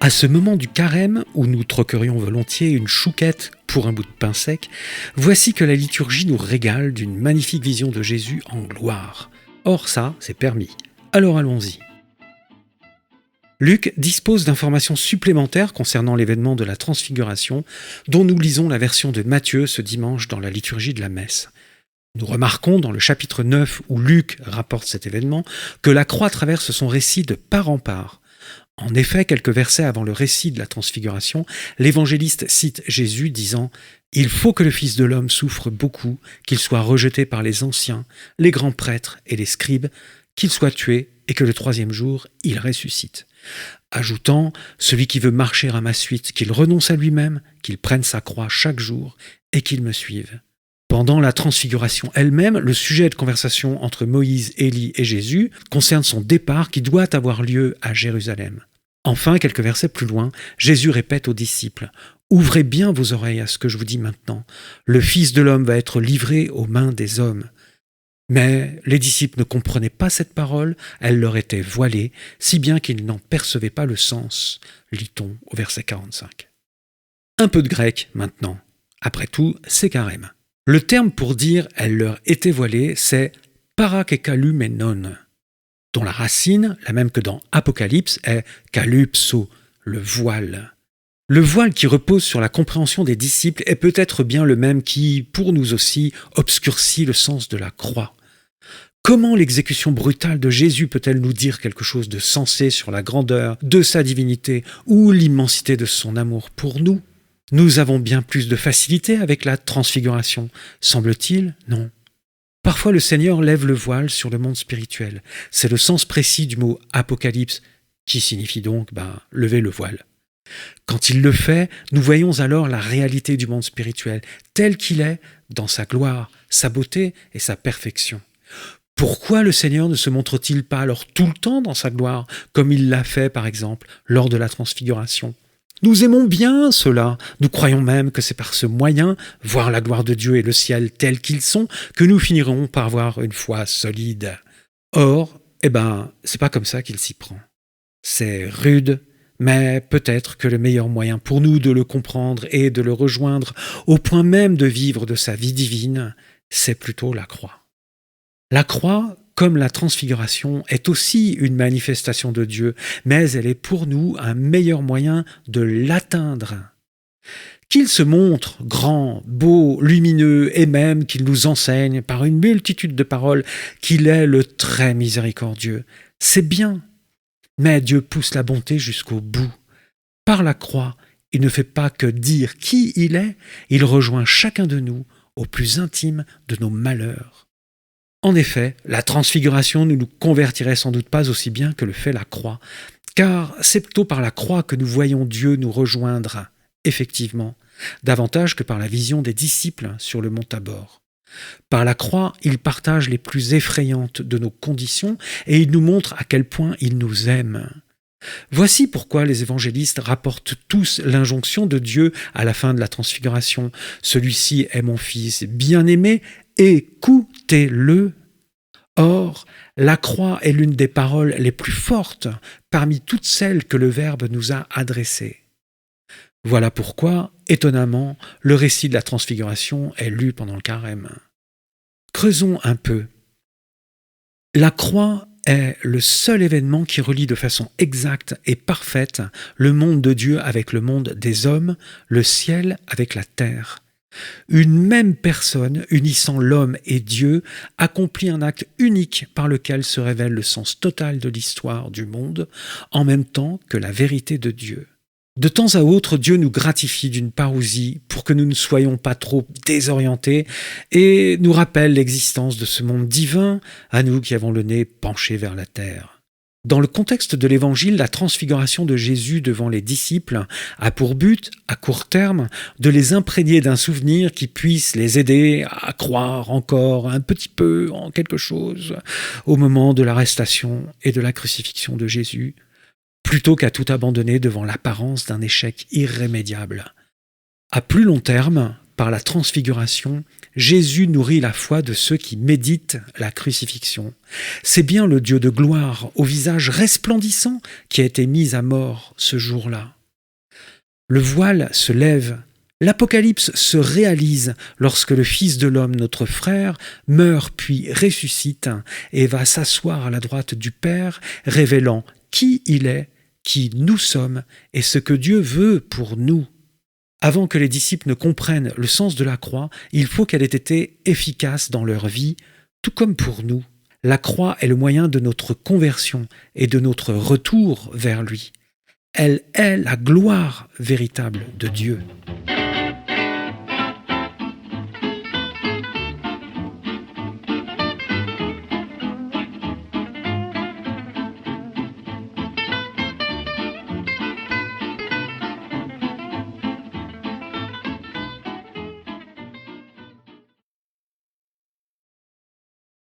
À ce moment du carême, où nous troquerions volontiers une chouquette pour un bout de pain sec, voici que la liturgie nous régale d'une magnifique vision de Jésus en gloire. Or ça, c'est permis. Alors allons-y. Luc dispose d'informations supplémentaires concernant l'événement de la Transfiguration, dont nous lisons la version de Matthieu ce dimanche dans la liturgie de la messe. Nous remarquons dans le chapitre 9 où Luc rapporte cet événement que la croix traverse son récit de part en part. En effet, quelques versets avant le récit de la Transfiguration, l'évangéliste cite Jésus disant « Il faut que le Fils de l'homme souffre beaucoup, qu'il soit rejeté par les anciens, les grands prêtres et les scribes, qu'il soit tué et que le troisième jour, il ressuscite. » Ajoutant « Celui qui veut marcher à ma suite, qu'il renonce à lui-même, qu'il prenne sa croix chaque jour et qu'il me suive. » Pendant la Transfiguration elle-même, le sujet de conversation entre Moïse, Élie et Jésus concerne son départ qui doit avoir lieu à Jérusalem. Enfin, quelques versets plus loin, Jésus répète aux disciples « Ouvrez bien vos oreilles à ce que je vous dis maintenant. Le Fils de l'homme va être livré aux mains des hommes. » Mais les disciples ne comprenaient pas cette parole, elle leur était voilée, si bien qu'ils n'en percevaient pas le sens, lit-on au verset 45. Un peu de grec maintenant. Après tout, c'est carême. Le terme pour dire « elle leur était voilée », c'est « parakekalumenon », dont la racine, la même que dans Apocalypse, est « kalypso », le voile. Le voile qui repose sur la compréhension des disciples est peut-être bien le même qui, pour nous aussi, obscurcit le sens de la croix. Comment l'exécution brutale de Jésus peut-elle nous dire quelque chose de sensé sur la grandeur de sa divinité ou l'immensité de son amour pour nous ? Nous avons bien plus de facilité avec la transfiguration, semble-t-il, non. Parfois le Seigneur lève le voile sur le monde spirituel. C'est le sens précis du mot apocalypse, qui signifie donc lever le voile. Quand il le fait, nous voyons alors la réalité du monde spirituel, tel qu'il est, dans sa gloire, sa beauté et sa perfection. Pourquoi le Seigneur ne se montre-t-il pas alors tout le temps dans sa gloire, comme il l'a fait par exemple lors de la transfiguration ? Nous aimons bien cela, nous croyons même que c'est par ce moyen, voir la gloire de Dieu et le ciel tels qu'ils sont, que nous finirons par avoir une foi solide. Or, c'est pas comme ça qu'il s'y prend. C'est rude, mais peut-être que le meilleur moyen pour nous de le comprendre et de le rejoindre au point même de vivre de sa vie divine, c'est plutôt la croix. La croix, comme la transfiguration, est aussi une manifestation de Dieu, mais elle est pour nous un meilleur moyen de l'atteindre. Qu'il se montre grand, beau, lumineux, et même qu'il nous enseigne par une multitude de paroles qu'il est le très miséricordieux, c'est bien. Mais Dieu pousse la bonté jusqu'au bout. Par la croix, il ne fait pas que dire qui il est, il rejoint chacun de nous au plus intime de nos malheurs. En effet, la transfiguration ne nous convertirait sans doute pas aussi bien que le fait la croix, car c'est plutôt par la croix que nous voyons Dieu nous rejoindre, effectivement, davantage que par la vision des disciples sur le mont Tabor. Par la croix, il partage les plus effrayantes de nos conditions et il nous montre à quel point il nous aime. Voici pourquoi les évangélistes rapportent tous l'injonction de Dieu à la fin de la transfiguration. « Celui-ci est mon fils bien-aimé, écoutez-le » Or, la croix est l'une des paroles les plus fortes parmi toutes celles que le Verbe nous a adressées. Voilà pourquoi, étonnamment, le récit de la transfiguration est lu pendant le carême. Creusons un peu. La croix est le seul événement qui relie de façon exacte et parfaite le monde de Dieu avec le monde des hommes, le ciel avec la terre. Une même personne, unissant l'homme et Dieu, accomplit un acte unique par lequel se révèle le sens total de l'histoire du monde, en même temps que la vérité de Dieu. De temps à autre, Dieu nous gratifie d'une parousie pour que nous ne soyons pas trop désorientés et nous rappelle l'existence de ce monde divin, à nous qui avons le nez penché vers la terre. Dans le contexte de l'Évangile, la transfiguration de Jésus devant les disciples a pour but, à court terme, de les imprégner d'un souvenir qui puisse les aider à croire encore un petit peu en quelque chose au moment de l'arrestation et de la crucifixion de Jésus, plutôt qu'à tout abandonner devant l'apparence d'un échec irrémédiable. À plus long terme, par la transfiguration, Jésus nourrit la foi de ceux qui méditent la crucifixion. C'est bien le Dieu de gloire, au visage resplendissant, qui a été mis à mort ce jour-là. Le voile se lève. L'Apocalypse se réalise lorsque le Fils de l'homme, notre frère, meurt puis ressuscite et va s'asseoir à la droite du Père, révélant qui il est, qui nous sommes et ce que Dieu veut pour nous. Avant que les disciples ne comprennent le sens de la croix, il faut qu'elle ait été efficace dans leur vie, tout comme pour nous. La croix est le moyen de notre conversion et de notre retour vers lui. Elle est la gloire véritable de Dieu.